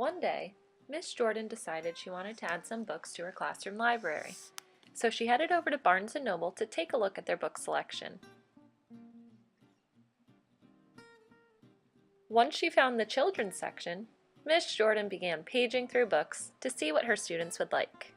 One day, Miss Jordan decided she wanted to add some books to her classroom library, so she headed over to Barnes & Noble to take a look at their book selection. Once she found the children's section, Miss Jordan began paging through books to see what her students would like.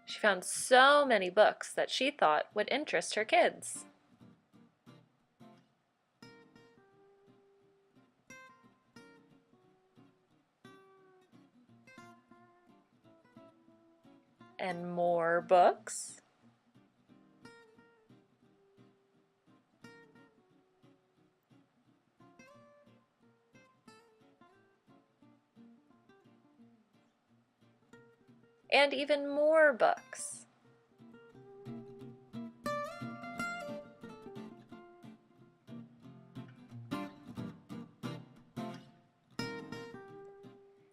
She found so many books that she thought would interest her kids. And more books. And even more books.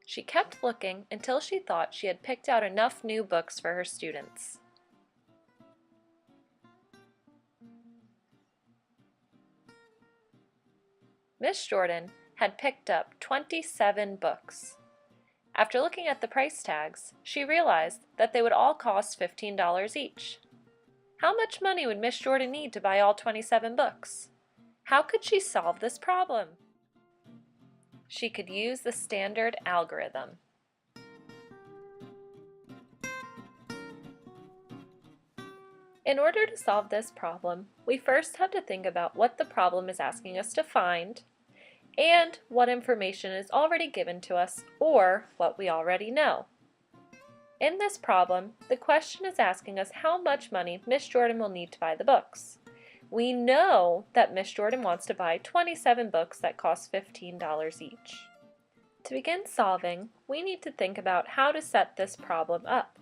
She kept looking until she thought she had picked out enough new books for her students. Miss Jordan had picked up 27 books. After looking at the price tags, she realized that they would all cost $15 each. How much money would Miss Jordan need to buy all 27 books? How could she solve this problem? She could use the standard algorithm. In order to solve this problem, we first have to think about what the problem is asking us to find, and what information is already given to us or what we already know. In this problem, the question is asking us how much money Miss Jordan will need to buy the books. We know that Miss Jordan wants to buy 27 books that cost $15 each. To begin solving, we need to think about how to set this problem up.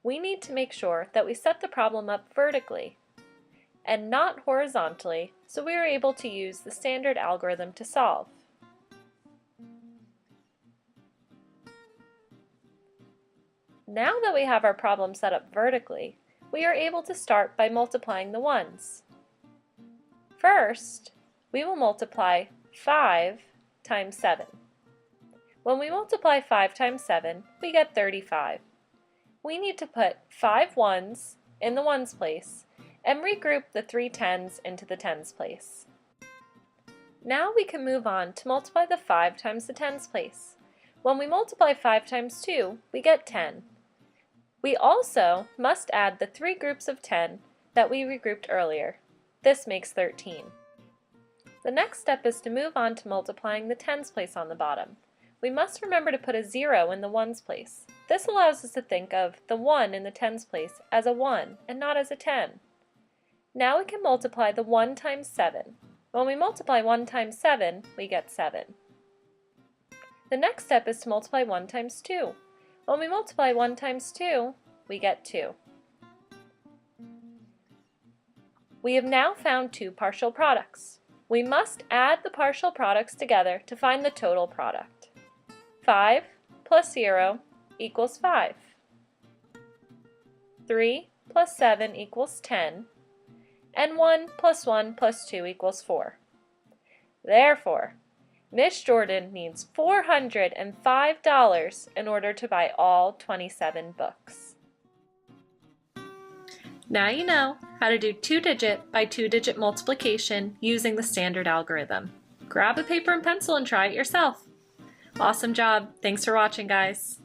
We need to make sure that we set the problem up vertically and not horizontally, so we are able to use the standard algorithm to solve. Now that we have our problem set up vertically, we are able to start by multiplying the ones. First, we will multiply 5 times 7. When we multiply 5 times 7, we get 35. We need to put 5 ones in the ones place and regroup the 3 tens into the tens place. Now we can move on to multiply the 5 times the tens place. When we multiply 5 times 2, we get 10. We also must add the 3 groups of 10 that we regrouped earlier. This makes 13. The next step is to move on to multiplying the tens place on the bottom. We must remember to put a 0 in the ones place. This allows us to think of the 1 in the tens place as a 1 and not as a 10. Now we can multiply the 1 times 7. When we multiply 1 times 7, we get 7. The next step is to multiply 1 times 2. When we multiply 1 times 2, we get 2. We have now found two partial products. We must add the partial products together to find the total product. 5 plus 0 equals 5. 3 plus 7 equals 10. And 1 plus 1 plus 2 equals 4. Therefore, Miss Jordan needs $405 in order to buy all 27 books. Now you know how to do 2-digit by 2-digit multiplication using the standard algorithm. Grab a paper and pencil and try it yourself. Awesome job! Thanks for watching, guys.